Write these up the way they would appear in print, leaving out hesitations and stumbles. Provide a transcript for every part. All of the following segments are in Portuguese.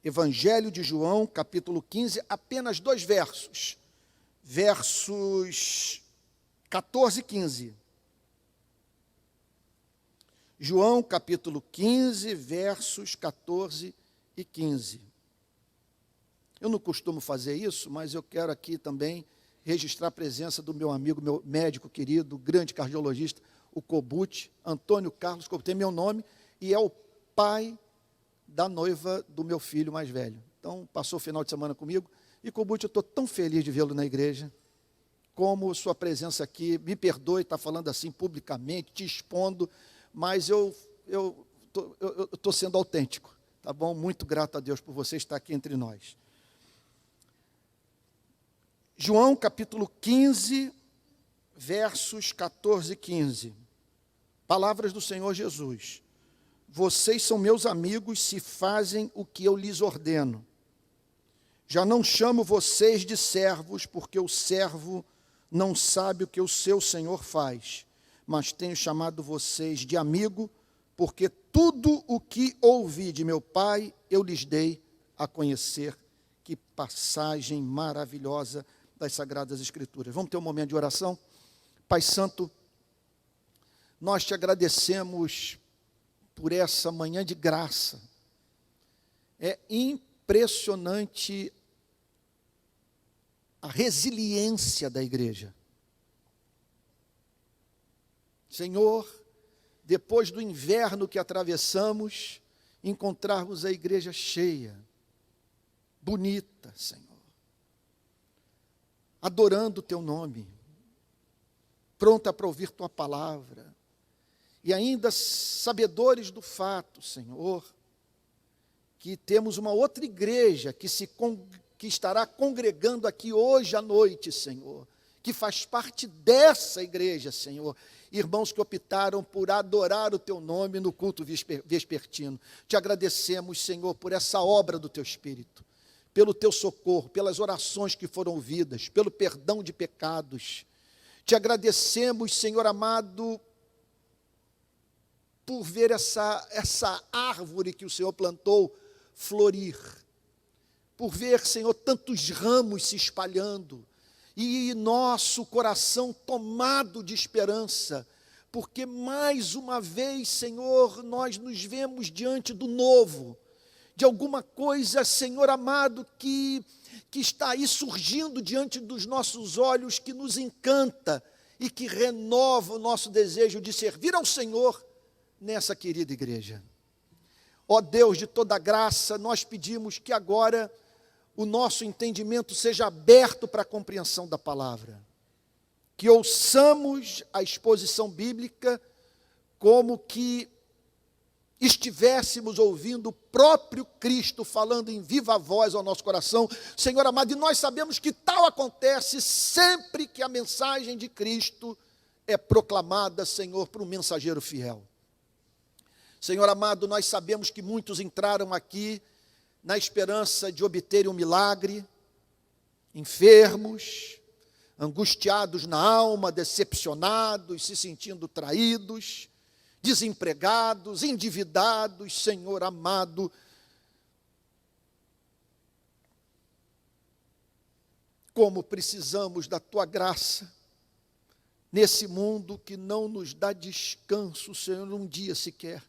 Evangelho de João, capítulo 15, apenas 2 versos. Versos 14 e 15. João, capítulo 15, versos 14 e 15. Eu não costumo fazer isso, mas eu quero aqui também registrar a presença do meu amigo, meu médico querido, grande cardiologista, o Cobut, Antônio Carlos Cobut, tem meu nome, e é o pai da noiva do meu filho mais velho. Então, passou o final de semana comigo, e Cobut, eu estou tão feliz de vê-lo na igreja, como sua presença aqui, me perdoe estar falando assim publicamente, te expondo, mas eu estou sendo autêntico, tá bom? Muito grato a Deus por você estar aqui entre nós. João capítulo 15, versos 14 e 15. Palavras do Senhor Jesus. Vocês são meus amigos se fazem o que eu lhes ordeno. Já não chamo vocês de servos, porque o servo não sabe o que o seu Senhor faz, mas tenho chamado vocês de amigo, porque tudo o que ouvi de meu Pai eu lhes dei a conhecer. Que passagem maravilhosa das Sagradas Escrituras. Vamos ter um momento de oração? Pai Santo, nós te agradecemos por essa manhã de graça. É impressionante a resiliência da igreja. Senhor, depois do inverno que atravessamos, encontrarmos a igreja cheia, bonita, Senhor, adorando o teu nome, pronta para ouvir tua palavra, e ainda sabedores do fato, Senhor, que temos uma outra igreja que estará congregando aqui hoje à noite, Senhor, que faz parte dessa igreja, Senhor, irmãos que optaram por adorar o teu nome no culto vespertino. Te agradecemos, Senhor, por essa obra do teu Espírito, pelo teu socorro, pelas orações que foram ouvidas, pelo perdão de pecados. Te agradecemos, Senhor amado, por ver essa árvore que o Senhor plantou florir, por ver, Senhor, tantos ramos se espalhando, e nosso coração tomado de esperança, porque mais uma vez, Senhor, nós nos vemos diante do novo, de alguma coisa, Senhor amado, que está aí surgindo diante dos nossos olhos, que nos encanta e que renova o nosso desejo de servir ao Senhor nessa querida igreja. Ó Deus de toda graça, nós pedimos que agora o nosso entendimento seja aberto para a compreensão da palavra, que ouçamos a exposição bíblica como que estivéssemos ouvindo o próprio Cristo falando em viva voz ao nosso coração, Senhor amado, e nós sabemos que tal acontece sempre que a mensagem de Cristo é proclamada, Senhor, por um mensageiro fiel. Senhor amado, nós sabemos que muitos entraram aqui na esperança de obterem um milagre, enfermos, angustiados na alma, decepcionados, se sentindo traídos, desempregados, endividados, Senhor amado. Como precisamos da tua graça nesse mundo que não nos dá descanso, Senhor, um dia sequer.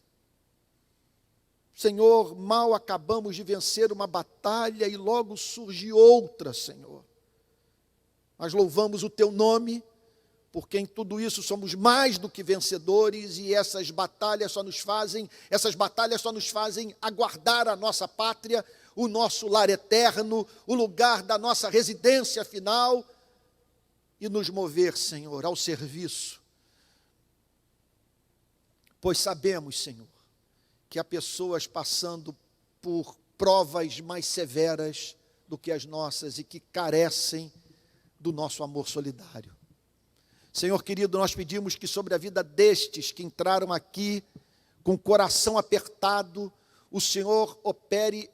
Senhor, mal acabamos de vencer uma batalha e logo surge outra, Senhor. Nós louvamos o teu nome, porque em tudo isso somos mais do que vencedores, e essas batalhas só nos fazem aguardar a nossa pátria, o nosso lar eterno, o lugar da nossa residência final, e nos mover, Senhor, ao serviço. Pois sabemos, Senhor, que há pessoas passando por provas mais severas do que as nossas e que carecem do nosso amor solidário. Senhor querido, nós pedimos que sobre a vida destes que entraram aqui com o coração apertado, o Senhor opere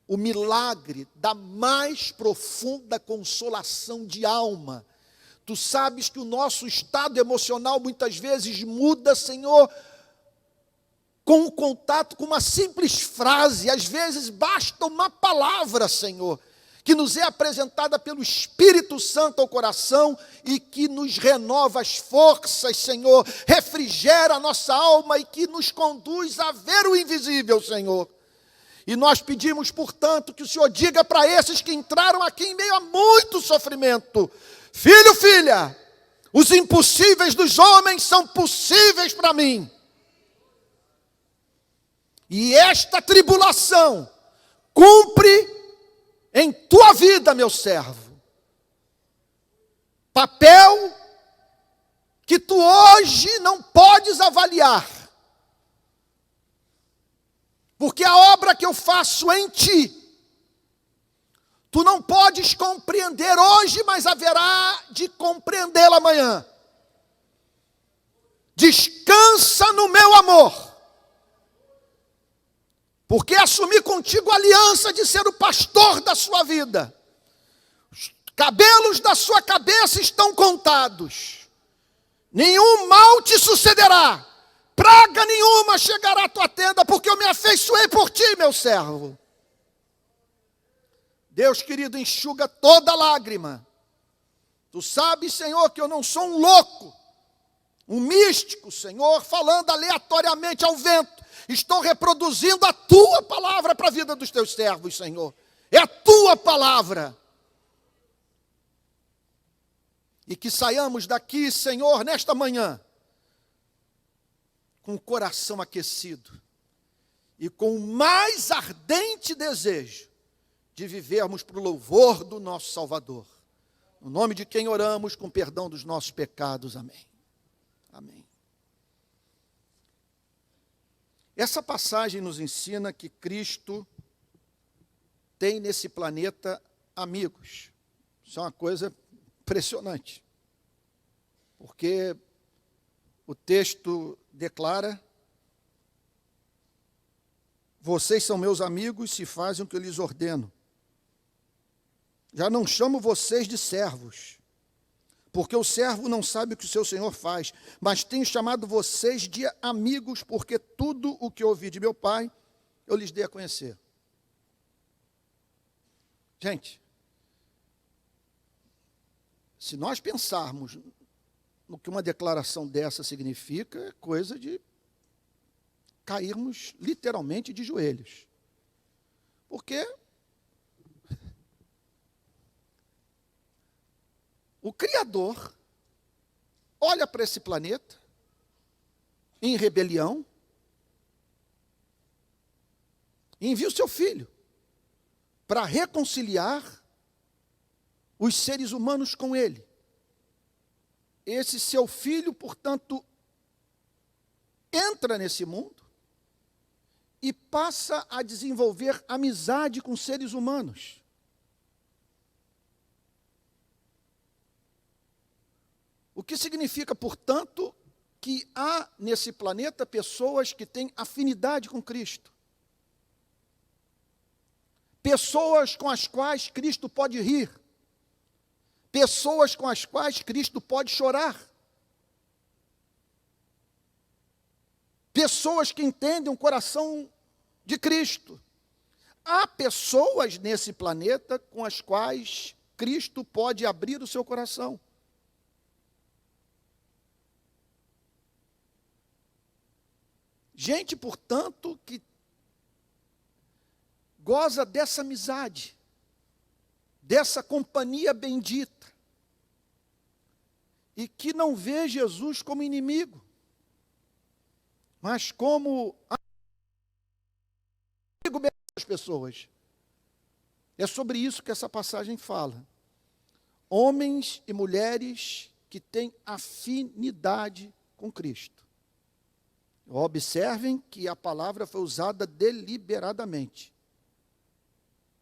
o milagre da mais profunda consolação de alma. Tu sabes que o nosso estado emocional muitas vezes muda, Senhor, com o contato com uma simples frase, às vezes basta uma palavra, Senhor, que nos é apresentada pelo Espírito Santo ao coração e que nos renova as forças, Senhor, refrigera a nossa alma e que nos conduz a ver o invisível, Senhor. E nós pedimos, portanto, que o Senhor diga para esses que entraram aqui em meio a muito sofrimento: filho, filha, os impossíveis dos homens são possíveis para mim. E esta tribulação cumpre em tua vida, meu servo, papel que tu hoje não podes avaliar, porque a obra que eu faço em ti, tu não podes compreender hoje, mas haverá de compreendê-la amanhã. Descansa no meu amor, porque assumi contigo a aliança de ser o pastor da sua vida. Os cabelos da sua cabeça estão contados. Nenhum mal te sucederá. Praga nenhuma chegará à tua tenda, porque eu me afeiçoei por ti, meu servo. Deus querido, enxuga toda lágrima. Tu sabes, Senhor, que eu não sou um louco, um místico, Senhor, falando aleatoriamente ao vento. Estou reproduzindo a tua palavra para a vida dos teus servos, Senhor. É a tua palavra. E que saiamos daqui, Senhor, nesta manhã, com o coração aquecido e com o mais ardente desejo de vivermos para o louvor do nosso Salvador. No nome de quem oramos, com perdão dos nossos pecados. Amém. Amém. Essa passagem nos ensina que Cristo tem nesse planeta amigos. Isso é uma coisa impressionante, porque o texto declara: vocês são meus amigos se fazem o que eu lhes ordeno. Já não chamo vocês de servos, porque o servo não sabe o que o seu senhor faz, mas tenho chamado vocês de amigos, porque tudo o que ouvi de meu Pai, eu lhes dei a conhecer. Gente, se nós pensarmos no que uma declaração dessa significa, é coisa de cairmos literalmente de joelhos. Porque o Criador olha para esse planeta em rebelião e envia o seu Filho para reconciliar os seres humanos com Ele. Esse seu Filho, portanto, entra nesse mundo e passa a desenvolver amizade com seres humanos. O que significa, portanto, que há nesse planeta pessoas que têm afinidade com Cristo. Pessoas com as quais Cristo pode rir. Pessoas com as quais Cristo pode chorar. Pessoas que entendem o coração de Cristo. Há pessoas nesse planeta com as quais Cristo pode abrir o seu coração. Gente, portanto, que goza dessa amizade, dessa companhia bendita, e que não vê Jesus como inimigo, mas como amigo das pessoas. É sobre isso que essa passagem fala. Homens e mulheres que têm afinidade com Cristo. Observem que a palavra foi usada deliberadamente.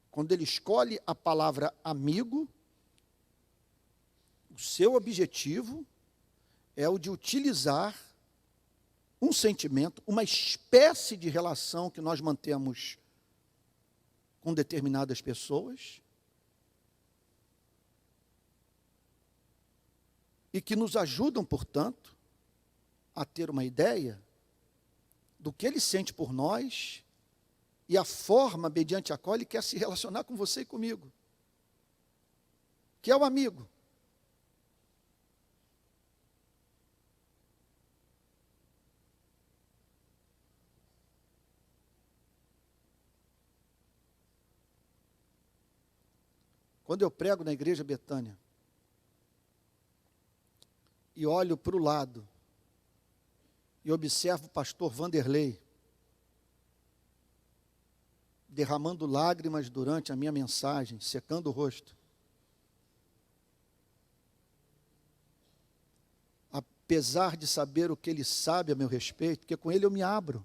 Quando ele escolhe a palavra amigo, o seu objetivo é o de utilizar um sentimento, uma espécie de relação que nós mantemos com determinadas pessoas e que nos ajudam, portanto, a ter uma ideia do que Ele sente por nós e a forma mediante a qual Ele quer se relacionar com você e comigo, que é o amigo. Quando eu prego na igreja Betânia e olho para o lado e observo o pastor Vanderlei derramando lágrimas durante a minha mensagem, secando o rosto, apesar de saber o que ele sabe a meu respeito, porque com ele eu me abro,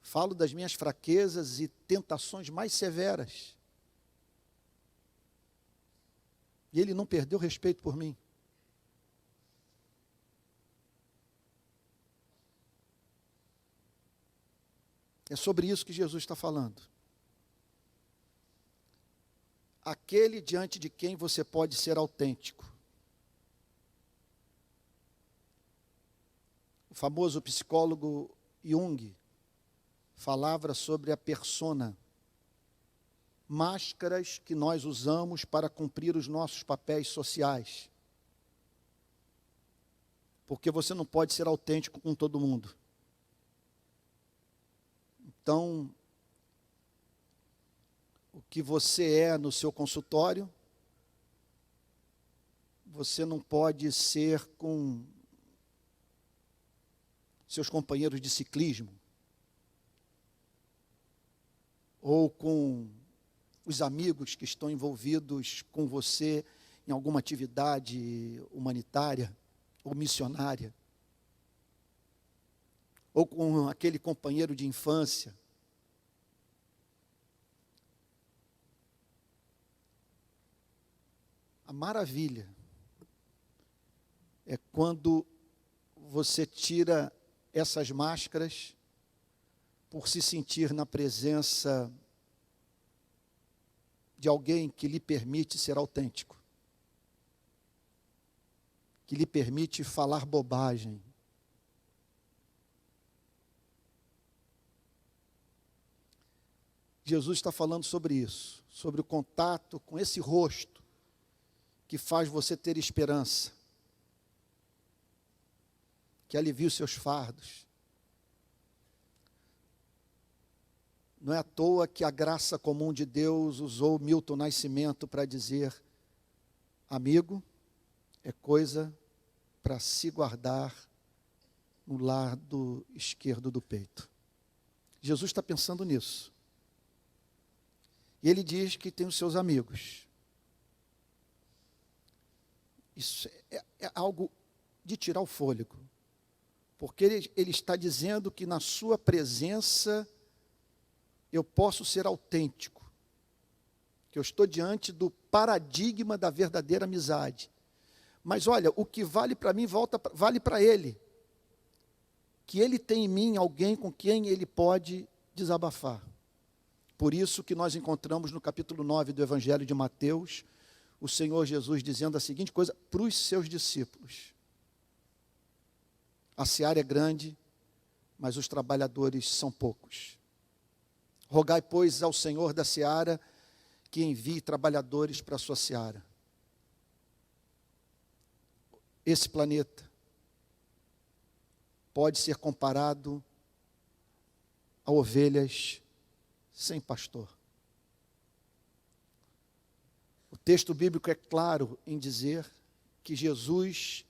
falo das minhas fraquezas e tentações mais severas, e ele não perdeu respeito por mim. É sobre isso que Jesus está falando. Aquele diante de quem você pode ser autêntico. O famoso psicólogo Jung falava sobre a persona, máscaras que nós usamos para cumprir os nossos papéis sociais. Porque você não pode ser autêntico com todo mundo. Então, o que você é no seu consultório, você não pode ser com seus companheiros de ciclismo, ou com os amigos que estão envolvidos com você em alguma atividade humanitária ou missionária, ou com aquele companheiro de infância. A maravilha é quando você tira essas máscaras por se sentir na presença de alguém que lhe permite ser autêntico, que lhe permite falar bobagem, Jesus está falando sobre isso, sobre o contato com esse rosto que faz você ter esperança, que alivia os seus fardos. Não é à toa que a graça comum de Deus usou Milton Nascimento para dizer: amigo é coisa para se guardar no lado esquerdo do peito. Jesus está pensando nisso. E ele diz que tem os seus amigos. Isso é algo de tirar o fôlego. Porque ele está dizendo que na sua presença eu posso ser autêntico. Que eu estou diante do paradigma da verdadeira amizade. Mas olha, o que vale para mim, vale para ele. Que ele tem em mim alguém com quem ele pode desabafar. Por isso que nós encontramos no capítulo 9 do Evangelho de Mateus, o Senhor Jesus dizendo a seguinte coisa para os seus discípulos: a seara é grande, mas os trabalhadores são poucos. Rogai, pois, ao Senhor da seara que envie trabalhadores para a sua seara. Esse planeta pode ser comparado a ovelhas sem pastor. O texto bíblico é claro em dizer que Jesus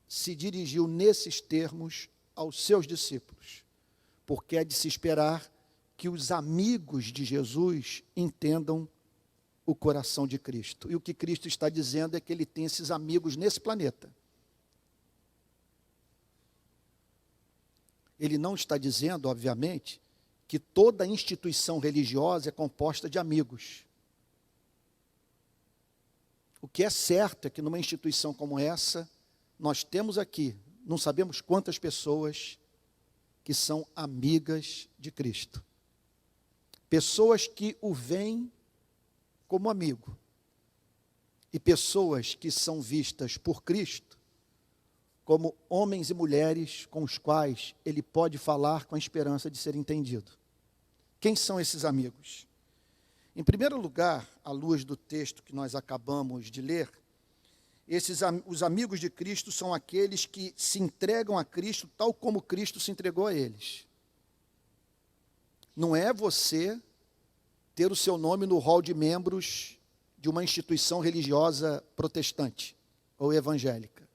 se dirigiu nesses termos aos seus discípulos, porque é de se esperar que os amigos de Jesus entendam o coração de Cristo. E o que Cristo está dizendo é que ele tem esses amigos nesse planeta. Ele não está dizendo, obviamente, que toda instituição religiosa é composta de amigos. O que é certo é que numa instituição como essa, nós temos aqui, não sabemos quantas pessoas que são amigas de Cristo. Pessoas que o veem como amigo. E pessoas que são vistas por Cristo como homens e mulheres com os quais ele pode falar com a esperança de ser entendido. Quem são esses amigos? Em primeiro lugar, à luz do texto que nós acabamos de ler, os amigos de Cristo são aqueles que se entregam a Cristo tal como Cristo se entregou a eles. Não é você ter o seu nome no hall de membros de uma instituição religiosa protestante ou evangélica.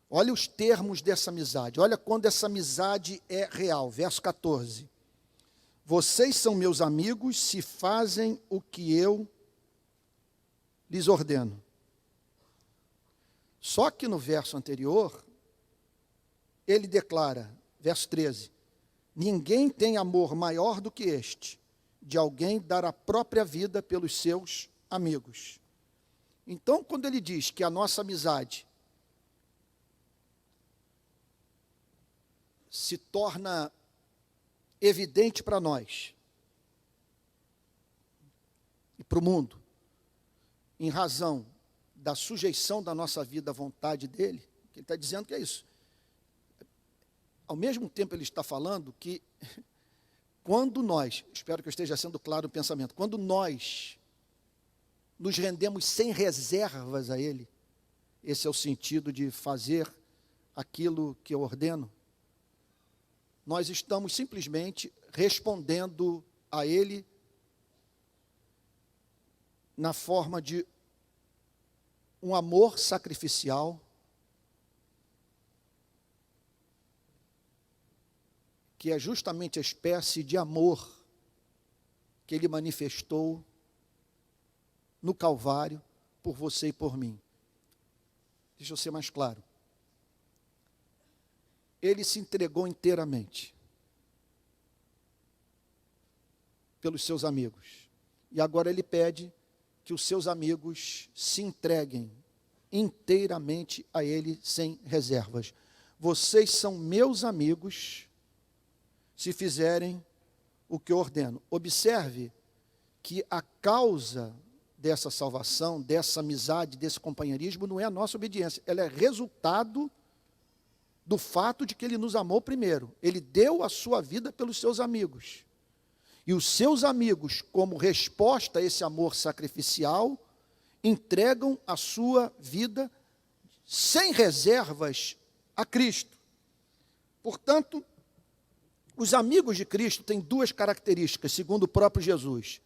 Olha os termos dessa amizade, olha quando essa amizade é real. Verso 14. Vocês são meus amigos se fazem o que eu lhes ordeno. Só que no verso anterior, ele declara, verso 13, ninguém tem amor maior do que este, de alguém dar a própria vida pelos seus amigos. Então, quando ele diz que a nossa amizade se torna evidente para nós e para o mundo, em razão da sujeição da nossa vida à vontade dele, ele está dizendo que é isso. Ao mesmo tempo ele está falando que quando nós, espero que eu esteja sendo claro no pensamento, quando nós nos rendemos sem reservas a ele, esse é o sentido de fazer aquilo que eu ordeno, nós estamos simplesmente respondendo a ele na forma de um amor sacrificial que é justamente a espécie de amor que ele manifestou no Calvário por você e por mim. Deixa eu ser mais claro. Ele se entregou inteiramente pelos seus amigos. E agora ele pede que os seus amigos se entreguem inteiramente a ele, sem reservas. Vocês são meus amigos se fizerem o que eu ordeno. Observe que a causa dessa salvação, dessa amizade, desse companheirismo, não é a nossa obediência. Ela é resultado do fato de que ele nos amou primeiro. Ele deu a sua vida pelos seus amigos. E os seus amigos, como resposta a esse amor sacrificial, entregam a sua vida sem reservas a Cristo. Portanto, os amigos de Cristo têm duas características, segundo o próprio Jesus.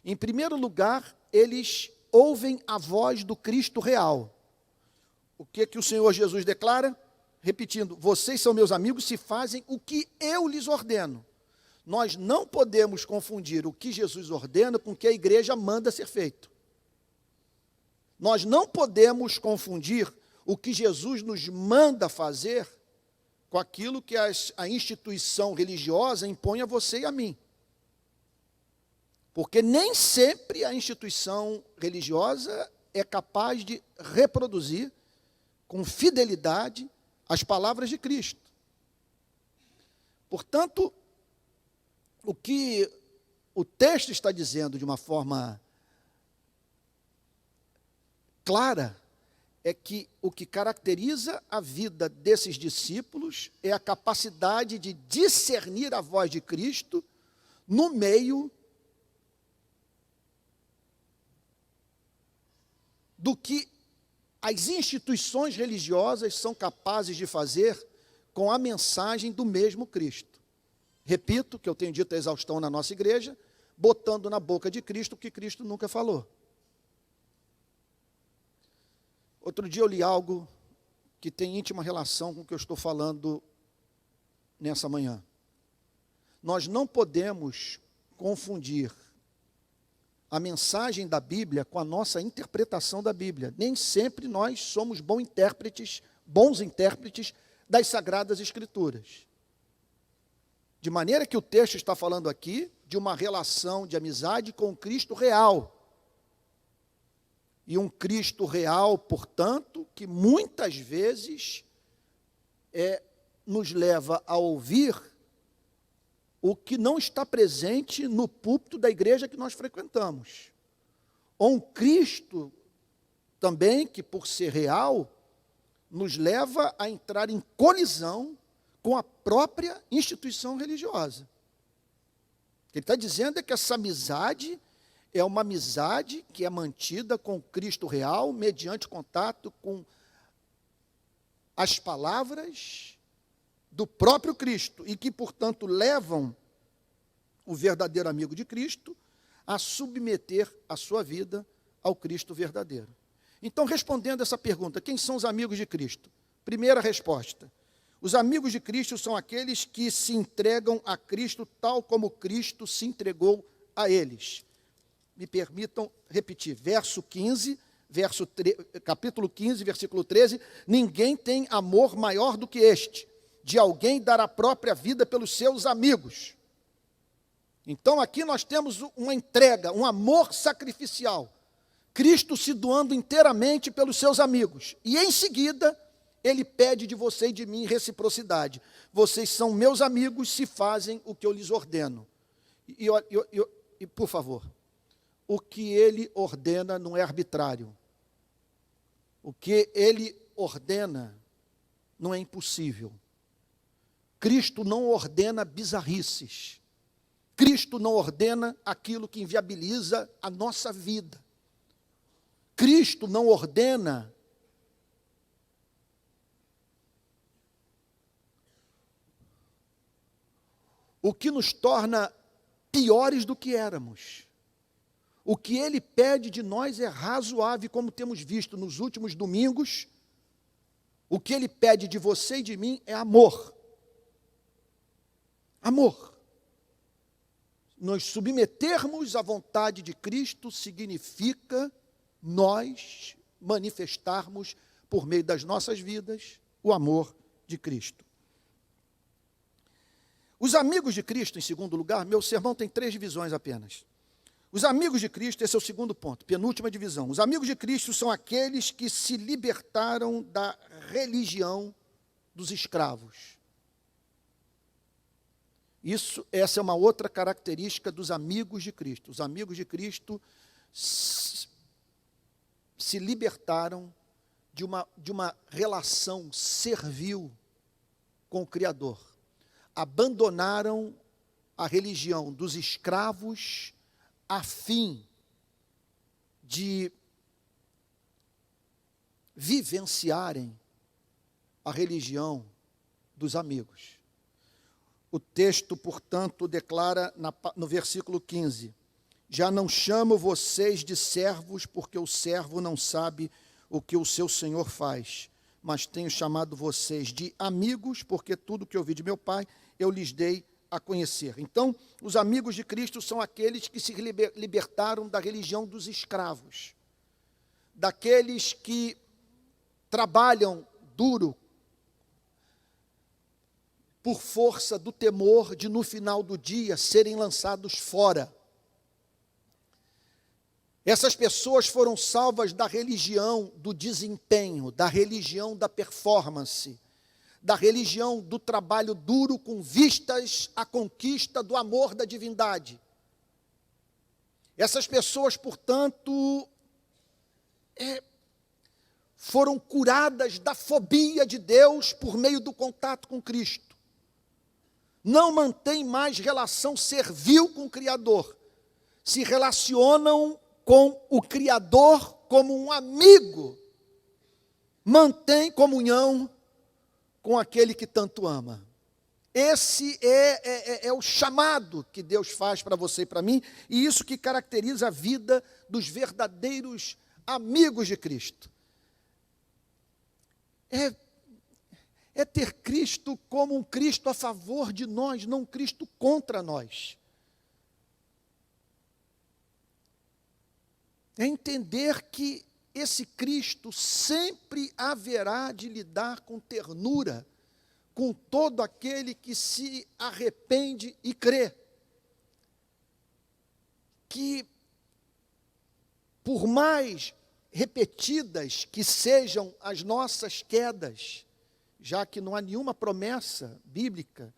Em primeiro lugar, eles ouvem a voz do Cristo real. O que o Senhor Jesus declara? Repetindo, vocês são meus amigos se fazem o que eu lhes ordeno. Nós não podemos confundir o que Jesus ordena com o que a igreja manda ser feito. Nós não podemos confundir o que Jesus nos manda fazer com aquilo que a instituição religiosa impõe a você e a mim. Porque nem sempre a instituição religiosa é capaz de reproduzir com fidelidade as palavras de Cristo. Portanto, o que o texto está dizendo de uma forma clara é que o que caracteriza a vida desses discípulos é a capacidade de discernir a voz de Cristo no meio do que as instituições religiosas são capazes de fazer com a mensagem do mesmo Cristo. Repito, que eu tenho dito a exaustão na nossa igreja, botando na boca de Cristo o que Cristo nunca falou. Outro dia eu li algo que tem íntima relação com o que eu estou falando nessa manhã. Nós não podemos confundir a mensagem da Bíblia com a nossa interpretação da Bíblia. Nem sempre nós somos bons intérpretes das Sagradas Escrituras. De maneira que o texto está falando aqui de uma relação de amizade com o Cristo real. E um Cristo real, portanto, que muitas vezes nos leva a ouvir o que não está presente no púlpito da igreja que nós frequentamos. Ou um Cristo também que, por ser real, nos leva a entrar em colisão com a própria instituição religiosa. O que ele está dizendo é que essa amizade é uma amizade que é mantida com Cristo real, mediante contato com as palavras do próprio Cristo, e que, portanto, levam o verdadeiro amigo de Cristo a submeter a sua vida ao Cristo verdadeiro. Então, respondendo essa pergunta, quem são os amigos de Cristo? Primeira resposta: os amigos de Cristo são aqueles que se entregam a Cristo tal como Cristo se entregou a eles. Me permitam repetir, capítulo 15, versículo 13, ninguém tem amor maior do que este, de alguém dar a própria vida pelos seus amigos. Então aqui nós temos uma entrega, um amor sacrificial, Cristo se doando inteiramente pelos seus amigos, e em seguida ele pede de você e de mim reciprocidade. Vocês são meus amigos se fazem o que eu lhes ordeno. E por favor, o que ele ordena não é arbitrário. O que ele ordena não é impossível. Cristo não ordena bizarrices. Cristo não ordena aquilo que inviabiliza a nossa vida. Cristo não ordena o que nos torna piores do que éramos. O que ele pede de nós é razoável, como temos visto nos últimos domingos. O que ele pede de você e de mim é amor. Amor. Nos submetermos à vontade de Cristo significa nós manifestarmos, por meio das nossas vidas, o amor de Cristo. Os amigos de Cristo, em segundo lugar, meu sermão tem 3 divisões apenas. Os amigos de Cristo, esse é o segundo ponto, penúltima divisão. Os amigos de Cristo são aqueles que se libertaram da religião dos escravos. Essa é uma outra característica dos amigos de Cristo. Os amigos de Cristo se libertaram de uma relação servil com o Criador. Abandonaram a religião dos escravos a fim de vivenciarem a religião dos amigos. O texto, portanto, declara no versículo 15: já não chamo vocês de servos, porque o servo não sabe o que o seu senhor faz, mas tenho chamado vocês de amigos, porque tudo que ouvi de meu Pai eu lhes dei a conhecer. Então, os amigos de Cristo são aqueles que se libertaram da religião dos escravos, daqueles que trabalham duro por força do temor de, no final do dia, serem lançados fora. Essas pessoas foram salvas da religião do desempenho, da religião da performance, da religião do trabalho duro com vistas à conquista do amor da divindade. Essas pessoas, portanto, foram curadas da fobia de Deus por meio do contato com Cristo. Não mantêm mais relação servil com o Criador. Se relacionam com o Criador como um amigo. Mantém comunhão com aquele que tanto ama. Esse é o chamado que Deus faz para você e para mim, e isso que caracteriza a vida dos verdadeiros amigos de Cristo. É ter Cristo como um Cristo a favor de nós, não um Cristo contra nós. É entender que esse Cristo sempre haverá de lidar com ternura com todo aquele que se arrepende e crê. Que, por mais repetidas que sejam as nossas quedas, já que não há nenhuma promessa bíblica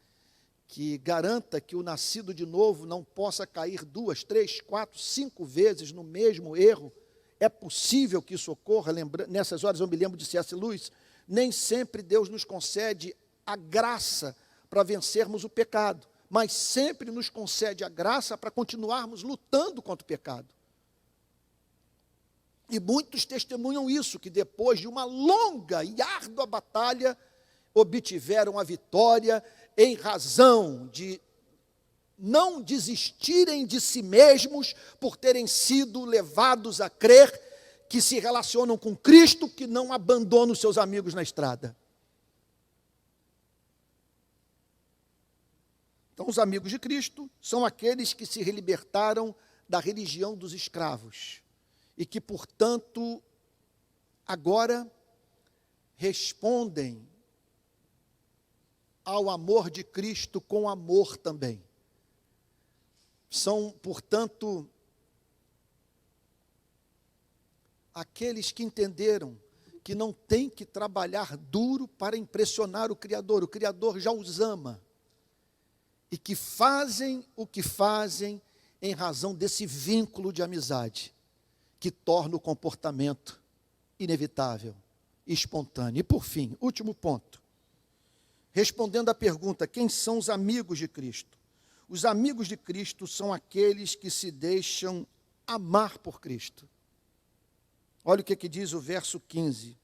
que garanta que o nascido de novo não possa cair 2, 3, 4, 5 vezes no mesmo erro, é possível que isso ocorra. Nessas horas eu me lembro de C.S. Lewis, Nem sempre Deus nos concede a graça para vencermos o pecado, mas sempre nos concede a graça para continuarmos lutando contra o pecado. E muitos testemunham isso, que depois de uma longa e árdua batalha, obtiveram a vitória em razão de não desistirem de si mesmos por terem sido levados a crer que se relacionam com Cristo, que não abandonam os seus amigos na estrada. Então, os amigos de Cristo são aqueles que se libertaram da religião dos escravos e que, portanto, agora respondem ao amor de Cristo com amor também. São, portanto, aqueles que entenderam que não tem que trabalhar duro para impressionar o Criador já os ama, e que fazem o que fazem em razão desse vínculo de amizade, que torna o comportamento inevitável, espontâneo. E por fim, último ponto, respondendo à pergunta, quem são os amigos de Cristo? Os amigos de Cristo são aqueles que se deixam amar por Cristo. Olha o que diz o verso 15.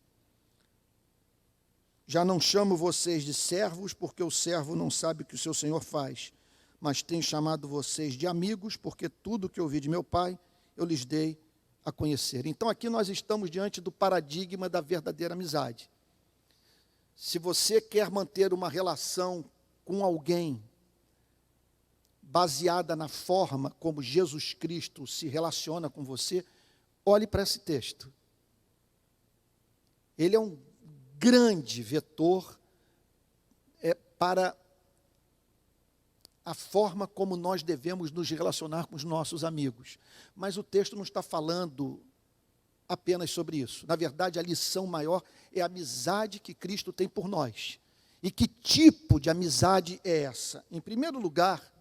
Já não chamo vocês de servos, porque o servo não sabe o que o seu senhor faz, mas tenho chamado vocês de amigos, porque tudo que ouvi de meu Pai, eu lhes dei a conhecer. Então aqui nós estamos diante do paradigma da verdadeira amizade. Se você quer manter uma relação com alguém baseada na forma como Jesus Cristo se relaciona com você, olhe para esse texto. Ele é um grande vetor para a forma como nós devemos nos relacionar com os nossos amigos. Mas o texto não está falando apenas sobre isso. Na verdade, a lição maior é a amizade que Cristo tem por nós. E que tipo de amizade é essa? Em primeiro lugar,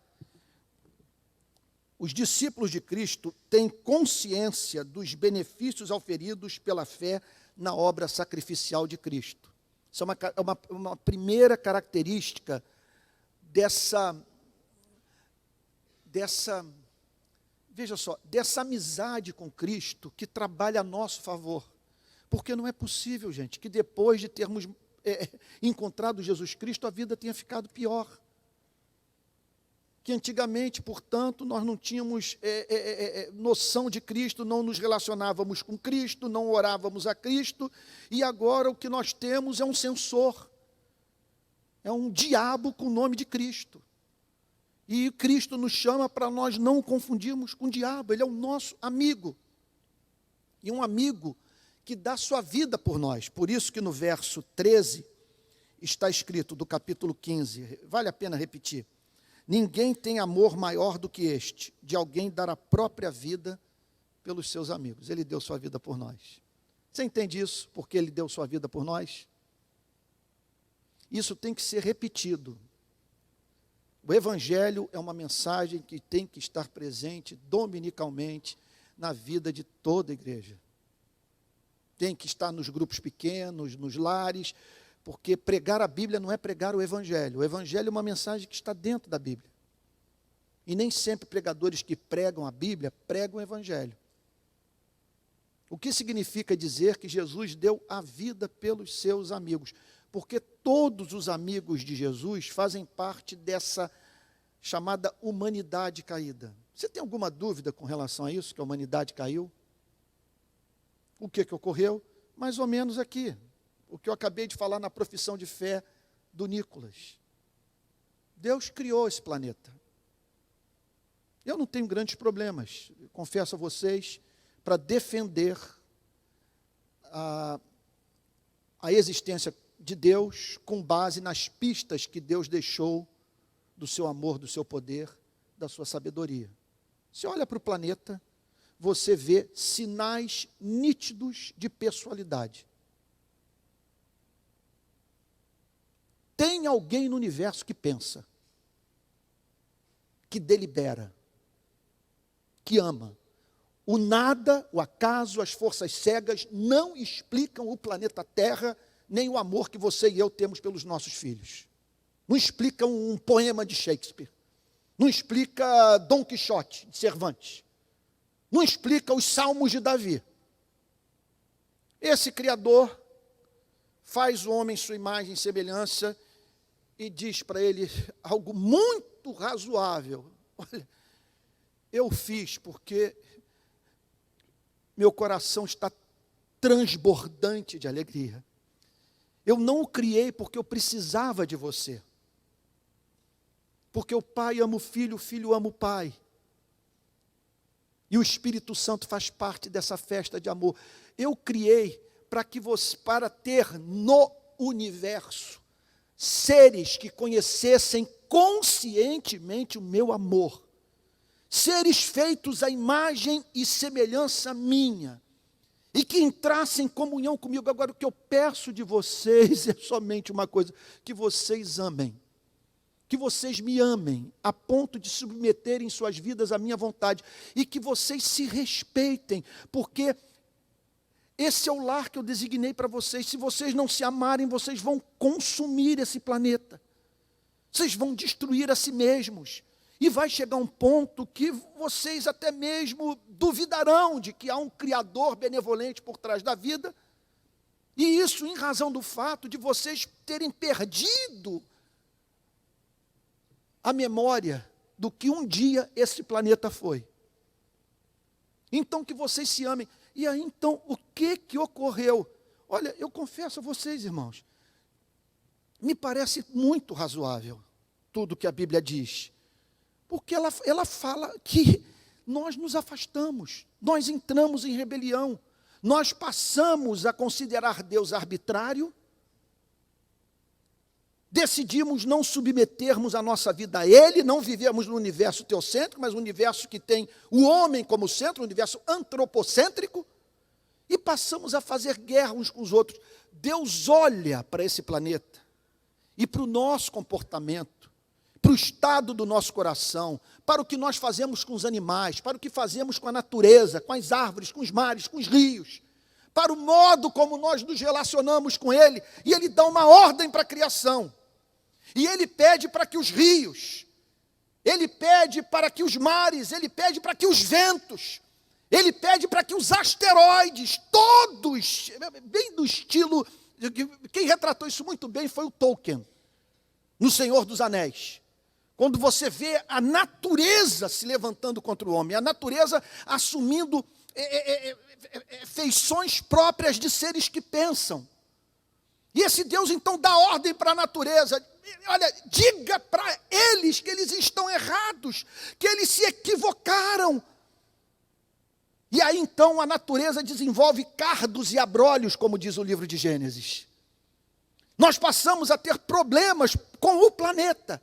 os discípulos de Cristo têm consciência dos benefícios auferidos pela fé na obra sacrificial de Cristo. Isso é uma primeira característica dessa, veja só, dessa amizade com Cristo que trabalha a nosso favor. Porque não é possível, gente, que depois de termos encontrado Jesus Cristo, a vida tenha ficado pior. Que antigamente, portanto, nós não tínhamos noção de Cristo, não nos relacionávamos com Cristo, não orávamos a Cristo, e agora o que nós temos é um censor, é um diabo com o nome de Cristo. E Cristo nos chama para nós não o confundirmos com o diabo, ele é o nosso amigo, e um amigo que dá sua vida por nós. Por isso que no verso 13 está escrito, do capítulo 15, vale a pena repetir: ninguém tem amor maior do que este, de alguém dar a própria vida pelos seus amigos. Ele deu sua vida por nós. Você entende isso? Porque ele deu sua vida por nós? Isso tem que ser repetido. O Evangelho é uma mensagem que tem que estar presente dominicalmente na vida de toda a igreja. Tem que estar nos grupos pequenos, nos lares, porque pregar a Bíblia não é pregar o Evangelho. O Evangelho é uma mensagem que está dentro da Bíblia. E nem sempre pregadores que pregam a Bíblia pregam o Evangelho. O que significa dizer que Jesus deu a vida pelos seus amigos? Porque todos os amigos de Jesus fazem parte dessa chamada humanidade caída. Você tem alguma dúvida com relação a isso, que a humanidade caiu? O que ocorreu? Mais ou menos aqui. O que eu acabei de falar na profissão de fé do Nicolas. Deus criou esse planeta. Eu não tenho grandes problemas, confesso a vocês, para defender a existência de Deus com base nas pistas que Deus deixou do seu amor, do seu poder, da sua sabedoria. Você olha para o planeta, você vê sinais nítidos de pessoalidade. Tem alguém no universo que pensa, que delibera, que ama. O nada, o acaso, as forças cegas não explicam o planeta Terra nem o amor que você e eu temos pelos nossos filhos. Não explica um poema de Shakespeare. Não explica Dom Quixote de Cervantes. Não explica os Salmos de Davi. Esse Criador faz o homem sua imagem e semelhança e diz para ele algo muito razoável. Olha, eu fiz porque meu coração está transbordante de alegria. Eu não o criei porque eu precisava de você. Porque o pai ama o filho ama o pai. E o Espírito Santo faz parte dessa festa de amor. Eu criei para ter no universo seres que conhecessem conscientemente o meu amor. Seres feitos à imagem e semelhança minha. E que entrassem em comunhão comigo. Agora, o que eu peço de vocês é somente uma coisa: que vocês amem. Que vocês me amem, a ponto de submeterem suas vidas à minha vontade. E que vocês se respeitem, porque esse é o lar que eu designei para vocês. Se vocês não se amarem, vocês vão consumir esse planeta. Vocês vão destruir a si mesmos. E vai chegar um ponto que vocês até mesmo duvidarão de que há um Criador benevolente por trás da vida. E isso em razão do fato de vocês terem perdido a memória do que um dia esse planeta foi. Então que vocês se amem. E aí então, o que ocorreu? Olha, eu confesso a vocês, irmãos, me parece muito razoável tudo que a Bíblia diz. Porque ela fala que nós nos afastamos, nós entramos em rebelião, nós passamos a considerar Deus arbitrário, decidimos não submetermos a nossa vida a Ele, não vivemos no universo teocêntrico, mas um universo que tem o homem como centro, um universo antropocêntrico, e passamos a fazer guerra uns com os outros. Deus olha para esse planeta e para o nosso comportamento, para o estado do nosso coração, para o que nós fazemos com os animais, para o que fazemos com a natureza, com as árvores, com os mares, com os rios, para o modo como nós nos relacionamos com Ele, e Ele dá uma ordem para a criação. E Ele pede para que os rios, Ele pede para que os mares, Ele pede para que os ventos, Ele pede para que os asteroides, todos, bem do estilo, quem retratou isso muito bem foi o Tolkien, no Senhor dos Anéis. Quando você vê a natureza se levantando contra o homem, a natureza assumindo feições próprias de seres que pensam. E esse Deus então dá ordem para a natureza: olha, diga para eles que eles estão errados, que eles se equivocaram. E aí então a natureza desenvolve cardos e abrolhos, como diz o livro de Gênesis. Nós passamos a ter problemas com o planeta,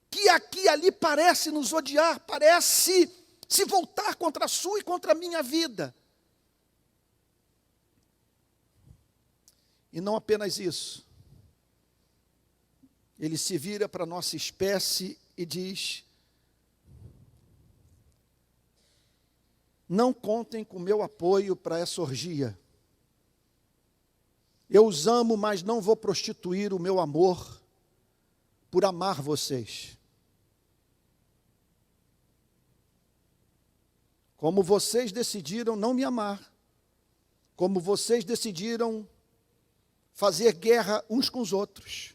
que aqui e ali parece nos odiar, parece se voltar contra a sua e contra a minha vida. E não apenas isso. Ele se vira para a nossa espécie e diz: não contem com meu apoio para essa orgia. Eu os amo, mas não vou prostituir o meu amor por amar vocês. Como vocês decidiram não me amar, como vocês decidiram fazer guerra uns com os outros,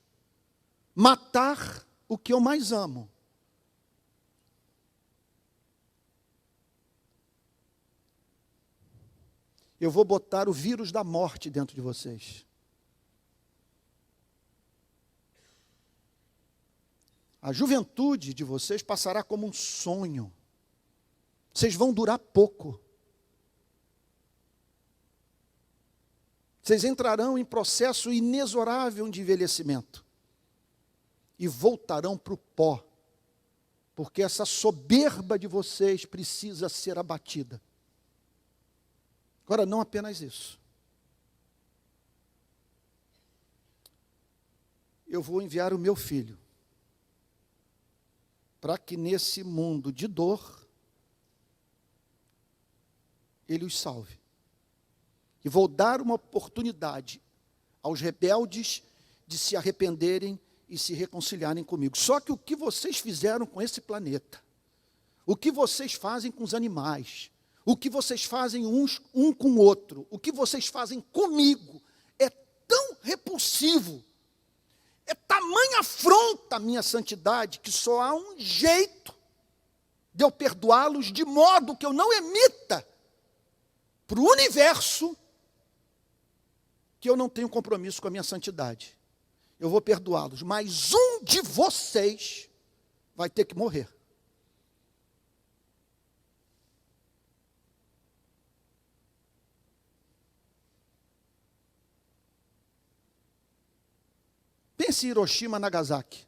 matar o que eu mais amo, eu vou botar o vírus da morte dentro de vocês. A juventude de vocês passará como um sonho. Vocês vão durar pouco. Vocês entrarão em processo inexorável de envelhecimento. E voltarão para o pó. Porque essa soberba de vocês precisa ser abatida. Agora, não apenas isso. Eu vou enviar o meu filho para que nesse mundo de dor ele os salve. E vou dar uma oportunidade aos rebeldes de se arrependerem e se reconciliarem comigo. Só que o que vocês fizeram com esse planeta, o que vocês fazem com os animais, o que vocês fazem um com o outro, o que vocês fazem comigo, é tão repulsivo, é tamanha afronta a minha santidade, que só há um jeito de eu perdoá-los, de modo que eu não emita para o universo que eu não tenho compromisso com a minha santidade. Eu vou perdoá-los, mas um de vocês vai ter que morrer. Pense em Hiroshima, Nagasaki.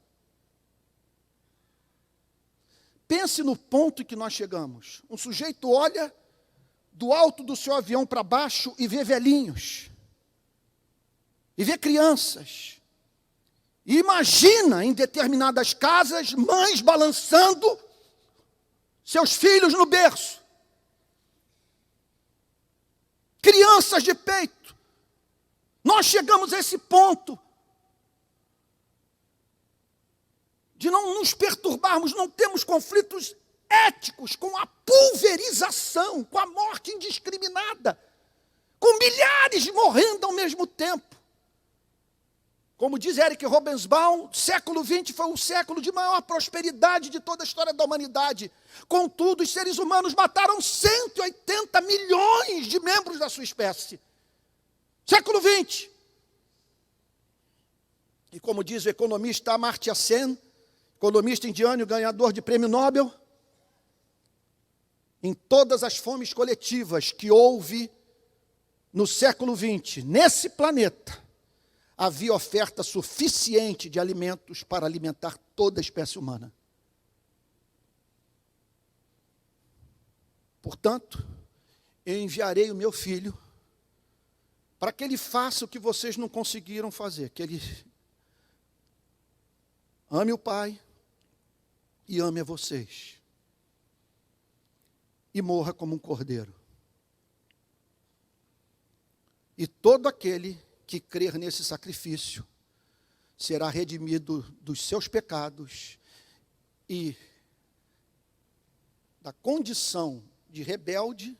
Pense no ponto em que nós chegamos. Um sujeito olha do alto do seu avião para baixo e vê velhinhos. E vê crianças. E imagina em determinadas casas, mães balançando seus filhos no berço. Crianças de peito. Nós chegamos a esse ponto de não nos perturbarmos, não temos conflitos éticos com a pulverização, com a morte indiscriminada, com milhares morrendo ao mesmo tempo. Como diz Eric Robensbaum, o século XX foi o século de maior prosperidade de toda a história da humanidade. Contudo, os seres humanos mataram 180 milhões de membros da sua espécie. Século XX. E como diz o economista Amartya Sen, economista indiano e ganhador de prêmio Nobel, em todas as fomes coletivas que houve no século XX, nesse planeta, havia oferta suficiente de alimentos para alimentar toda a espécie humana. Portanto, eu enviarei o meu filho para que ele faça o que vocês não conseguiram fazer, que ele ame o Pai e ame a vocês. E morra como um cordeiro. E todo aquele que crer nesse sacrifício será redimido dos seus pecados e da condição de rebelde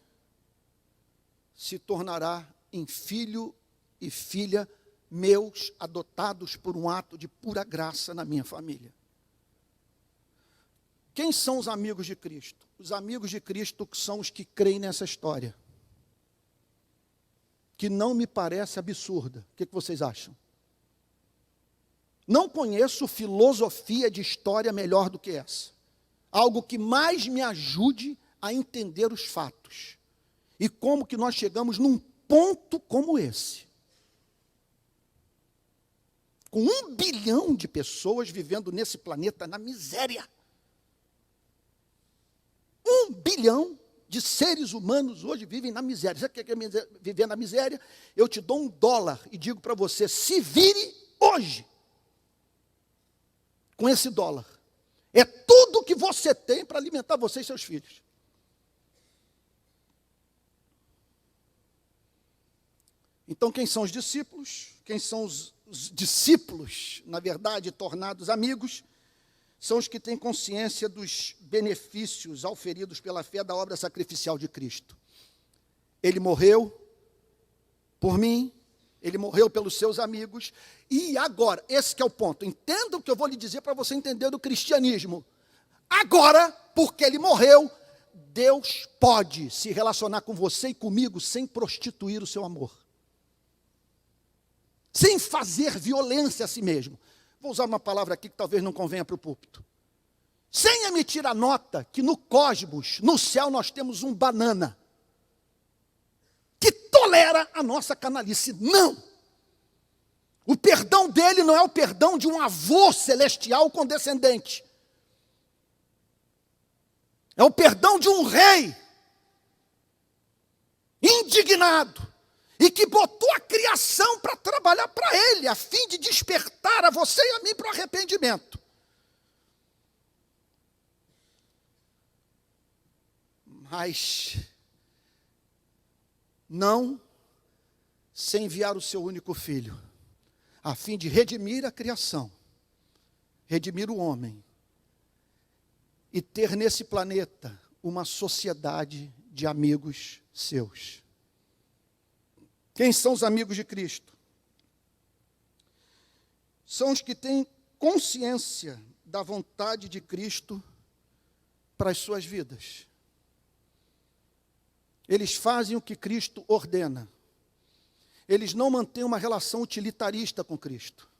se tornará em filho e filha meus, adotados por um ato de pura graça na minha família. Quem são os amigos de Cristo? Os amigos de Cristo são os que creem nessa história, que não me parece absurda. O que vocês acham? Não conheço filosofia de história melhor do que essa. Algo que mais me ajude a entender os fatos. E como que nós chegamos num ponto como esse. Com 1 bilhão de pessoas vivendo nesse planeta na miséria. 1 bilhão de seres humanos hoje vivem na miséria. Você quer viver na miséria? Eu te dou $1 e digo para você, se vire hoje com esse dólar. É tudo que você tem para alimentar você e seus filhos. Então, quem são os discípulos? Quem são os discípulos, na verdade, tornados amigos? São os que têm consciência dos benefícios auferidos pela fé da obra sacrificial de Cristo. Ele morreu por mim, ele morreu pelos seus amigos, e agora, esse que é o ponto, entenda o que eu vou lhe dizer para você entender do cristianismo. Agora, porque ele morreu, Deus pode se relacionar com você e comigo sem prostituir o seu amor. Sem fazer violência a si mesmo. Vou usar uma palavra aqui que talvez não convenha para o púlpito. Sem emitir a nota que no cosmos, no céu, nós temos um banana que tolera a nossa canalice. Não! O perdão dele não é o perdão de um avô celestial condescendente. É o perdão de um rei indignado e que botou a criação para trabalhar para ele, a fim de despertar a você e a mim para o arrependimento. Mas não sem enviar o seu único filho. a fim de redimir a criação, redimir o homem, e ter nesse planeta uma sociedade de amigos seus. Quem são os amigos de Cristo? São os que têm consciência da vontade de Cristo para as suas vidas. Eles fazem o que Cristo ordena. Eles não mantêm uma relação utilitarista com Cristo.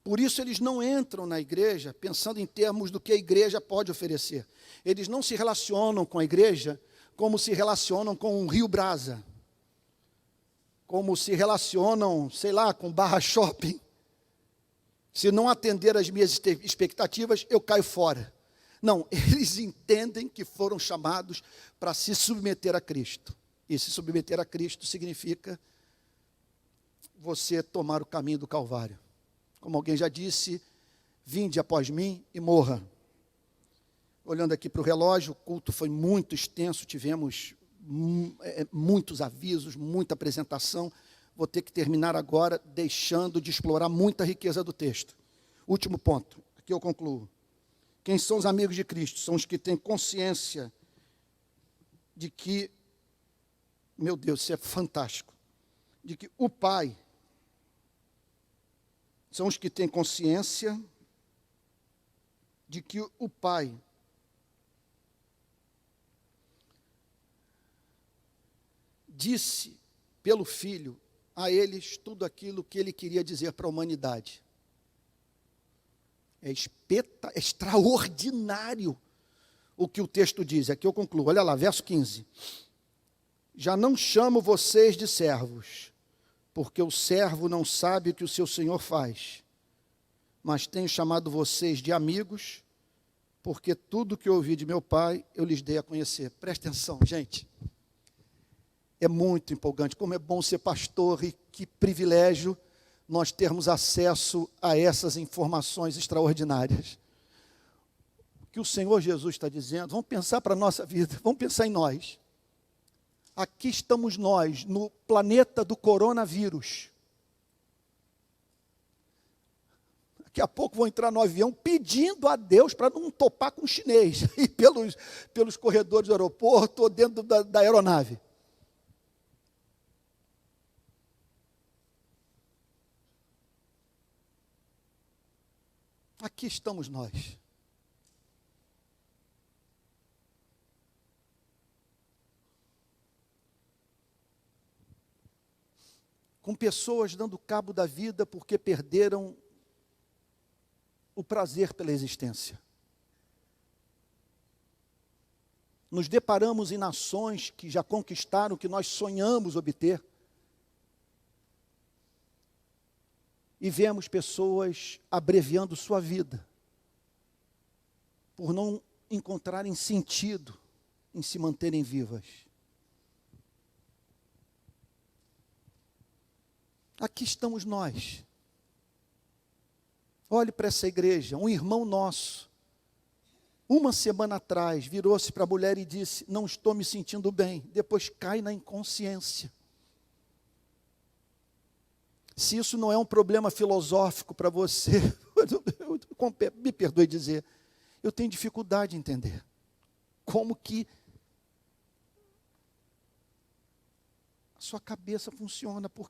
Por isso eles não entram na igreja pensando em termos do que a igreja pode oferecer. Eles não se relacionam com a igreja como se relacionam com um Rio Brasa, como se relacionam, sei lá, com Barra Shopping. Se não atender às minhas expectativas, eu caio fora. Não, eles entendem que foram chamados para se submeter a Cristo. E se submeter a Cristo significa você tomar o caminho do Calvário. Como alguém já disse, vinde após mim e morra. Olhando aqui para o relógio, o culto foi muito extenso, tivemos muitos avisos, muita apresentação. Vou ter que terminar agora, deixando de explorar muita riqueza do texto. Último ponto, aqui eu concluo. Quem são os amigos de Cristo? São os que têm consciência de que, meu Deus, isso é fantástico, de que o Pai, são os que têm consciência de que o Pai disse pelo Filho a eles tudo aquilo que ele queria dizer para a humanidade. É extraordinário o que o texto diz. Aqui eu concluo. Olha lá, verso 15. Já não chamo vocês de servos, porque o servo não sabe o que o seu senhor faz. Mas tenho chamado vocês de amigos, porque tudo que eu ouvi de meu Pai, eu lhes dei a conhecer. Presta atenção, gente. É muito empolgante. Como é bom ser pastor e que privilégio nós termos acesso a essas informações extraordinárias. O que o Senhor Jesus está dizendo, vamos pensar para a nossa vida, vamos pensar em nós. Aqui estamos nós, no planeta do coronavírus. Daqui a pouco vou entrar no avião pedindo a Deus para não topar com o chinês, e pelos corredores do aeroporto ou dentro da aeronave. Aqui estamos nós. Com pessoas dando cabo da vida porque perderam o prazer pela existência. Nos deparamos em nações que já conquistaram o que nós sonhamos obter. E vemos pessoas abreviando sua vida por não encontrarem sentido em se manterem vivas. Aqui estamos nós. Olhe para essa igreja, um irmão nosso, uma semana atrás, virou-se para a mulher e disse, não estou me sentindo bem. Depois cai na inconsciência. Se isso não é um problema filosófico para você, me perdoe dizer, eu tenho dificuldade em entender como que a sua cabeça funciona, por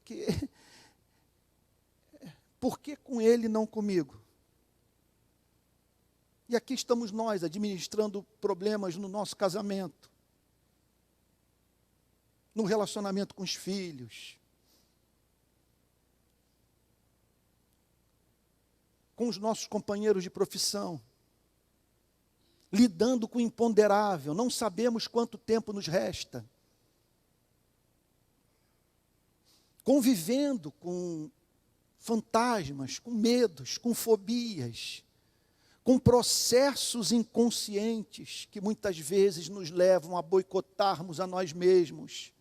que com ele não comigo? E aqui estamos nós, administrando problemas no nosso casamento, no relacionamento com os filhos, com os nossos companheiros de profissão, lidando com o imponderável, não sabemos quanto tempo nos resta, convivendo com fantasmas, com medos, com fobias, com processos inconscientes que muitas vezes nos levam a boicotarmos a nós mesmos.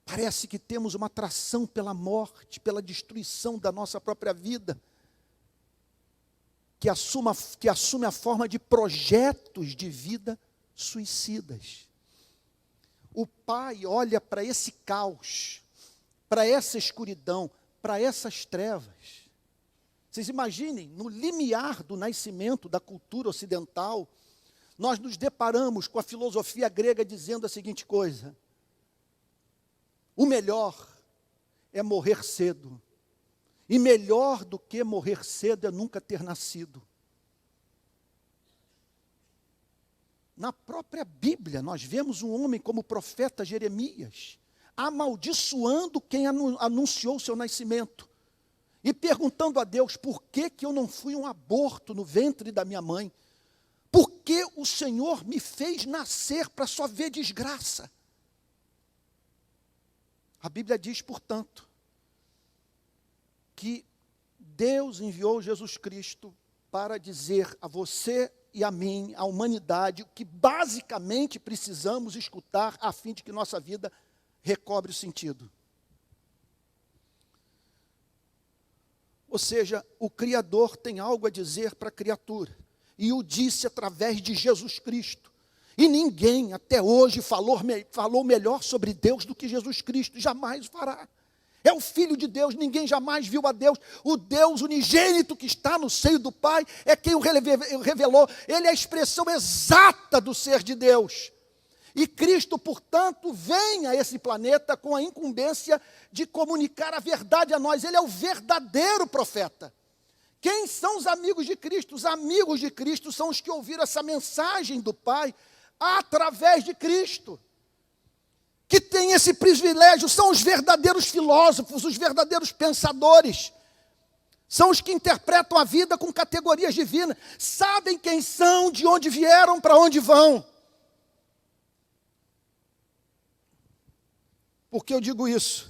Parece que temos uma atração pela morte, pela destruição da nossa própria vida, que assume a forma de projetos de vida suicidas. O Pai olha para esse caos para essa escuridão, para essas trevas. Vocês imaginem, no limiar do nascimento da cultura ocidental, nós nos deparamos com a filosofia grega dizendo a seguinte coisa: o melhor é morrer cedo, e melhor do que morrer cedo é nunca ter nascido. Na própria Bíblia, nós vemos um homem como o profeta Jeremias, amaldiçoando quem anunciou o seu nascimento, e perguntando a Deus: por que eu não fui um aborto no ventre da minha mãe? Por que o Senhor me fez nascer para só ver desgraça? A Bíblia diz, portanto, que Deus enviou Jesus Cristo para dizer a você e a mim, a humanidade, o que basicamente precisamos escutar a fim de que nossa vida recobre o sentido. Ou seja, o Criador tem algo a dizer para a criatura, e o disse através de Jesus Cristo. E ninguém até hoje falou melhor sobre Deus do que Jesus Cristo, jamais fará. É o Filho de Deus, ninguém jamais viu a Deus. O Deus unigênito que está no seio do Pai é quem o revelou. Ele é a expressão exata do ser de Deus. E Cristo, portanto, vem a esse planeta com a incumbência de comunicar a verdade a nós. Ele é o verdadeiro profeta. Quem são os amigos de Cristo? Os amigos de Cristo são os que ouviram essa mensagem do Pai através de Cristo. Que tem esse privilégio, são os verdadeiros filósofos, os verdadeiros pensadores. São os que interpretam a vida com categorias divinas. Sabem quem são, de onde vieram, para onde vão. Por que eu digo isso?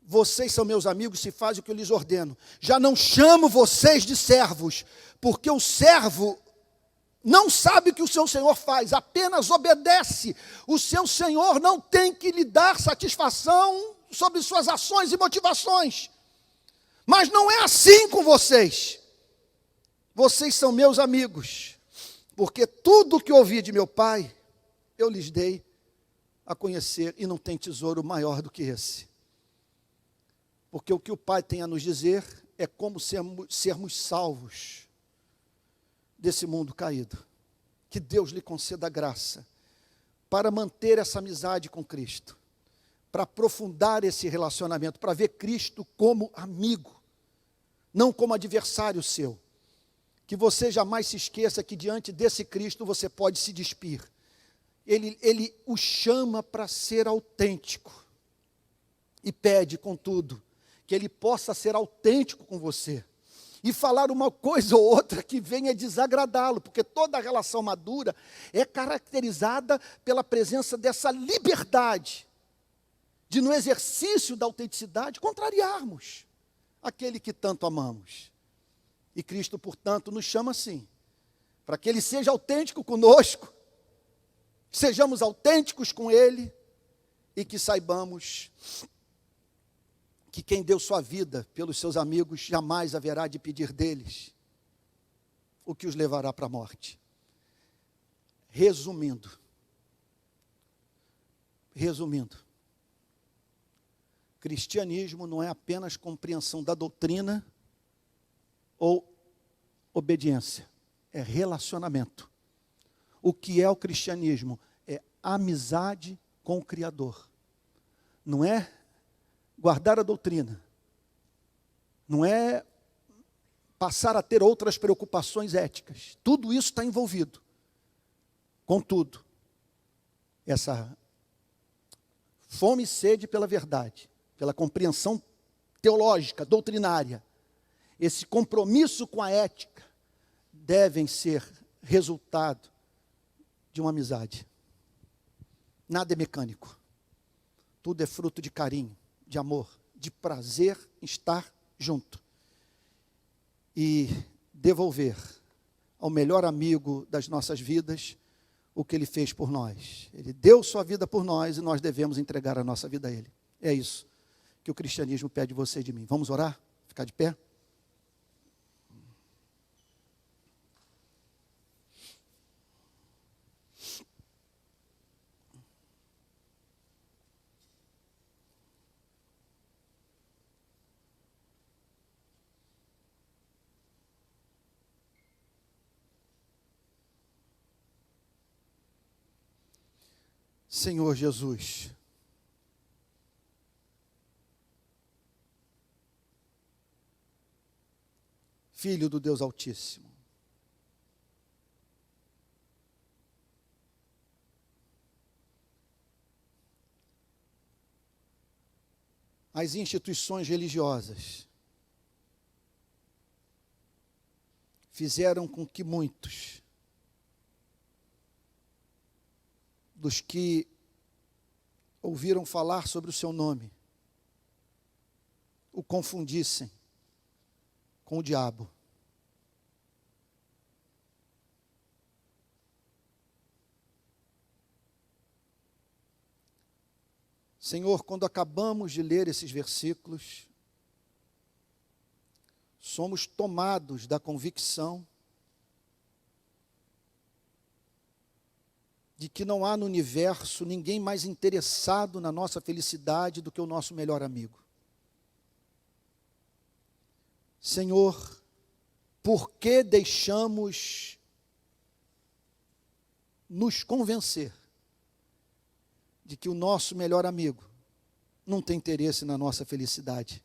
Vocês são meus amigos se fazem o que eu lhes ordeno. Já não chamo vocês de servos, porque o servo não sabe o que o seu senhor faz, apenas obedece. O seu senhor não tem que lhe dar satisfação sobre suas ações e motivações. Mas não é assim com vocês. Vocês são meus amigos, porque tudo o que ouvi de meu Pai, eu lhes dei a conhecer, e não tem tesouro maior do que esse. Porque o que o Pai tem a nos dizer é como sermos salvos desse mundo caído. Que Deus lhe conceda graça para manter essa amizade com Cristo, para aprofundar esse relacionamento, para ver Cristo como amigo, não como adversário seu. Que você jamais se esqueça que diante desse Cristo você pode se despir. Ele o chama para ser autêntico e pede, contudo, que ele possa ser autêntico com você e falar uma coisa ou outra que venha desagradá-lo, porque toda relação madura é caracterizada pela presença dessa liberdade de, no exercício da autenticidade, contrariarmos aquele que tanto amamos. E Cristo, portanto, nos chama assim, para que ele seja autêntico conosco, sejamos autênticos com ele e que saibamos que quem deu sua vida pelos seus amigos jamais haverá de pedir deles o que os levará para a morte. Resumindo, cristianismo não é apenas compreensão da doutrina ou obediência, é relacionamento. O que é o cristianismo? É amizade com o Criador. Não é guardar a doutrina, não é passar a ter outras preocupações éticas. Tudo isso está envolvido. Contudo, essa fome e sede pela verdade, pela compreensão teológica, doutrinária, esse compromisso com a ética, devem ser resultado de uma amizade. Nada é mecânico. Tudo é fruto de carinho, de amor, de prazer em estar junto. E devolver ao melhor amigo das nossas vidas o que ele fez por nós. Ele deu sua vida por nós e nós devemos entregar a nossa vida a ele. É isso que o cristianismo pede de você e de mim. Vamos orar? Ficar de pé? Senhor Jesus, Filho do Deus Altíssimo, as instituições religiosas fizeram com que muitos dos que ouviram falar sobre o seu nome o confundissem com o diabo. Senhor, quando acabamos de ler esses versículos, somos tomados da convicção de que não há no universo ninguém mais interessado na nossa felicidade do que o nosso melhor amigo. Senhor, por que deixamos nos convencer de que o nosso melhor amigo não tem interesse na nossa felicidade?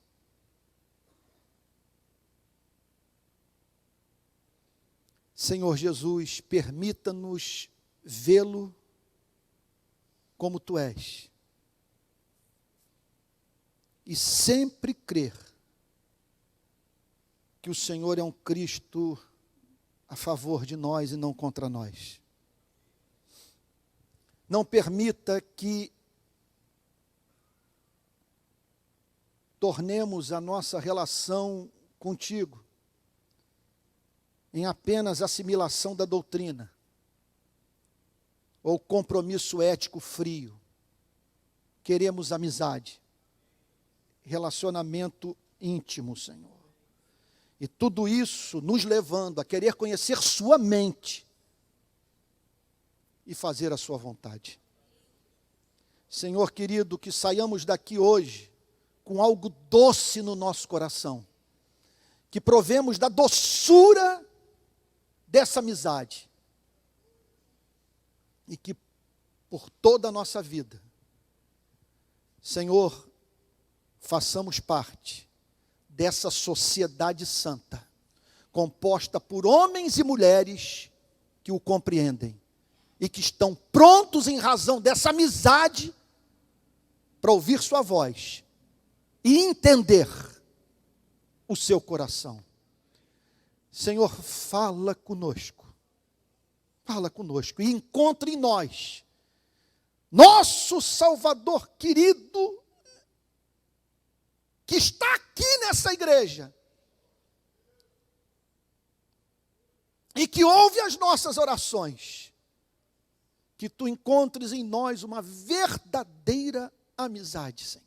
Senhor Jesus, permita-nos vê-lo como Tu és e sempre crer que o Senhor é um Cristo a favor de nós e não contra nós. Não permita que tornemos a nossa relação contigo em apenas assimilação da doutrina ou compromisso ético frio. Queremos amizade, relacionamento íntimo, Senhor. E tudo isso nos levando a querer conhecer sua mente e fazer a sua vontade. Senhor querido, que saiamos daqui hoje com algo doce no nosso coração, que provemos da doçura dessa amizade, e que por toda a nossa vida, Senhor, façamos parte dessa sociedade santa, composta por homens e mulheres que o compreendem e que estão prontos em razão dessa amizade para ouvir sua voz e entender o seu coração. Senhor, fala conosco e encontre em nós nosso Salvador querido, que está aqui nessa igreja e que ouve as nossas orações, que Tu encontres em nós uma verdadeira amizade, Senhor.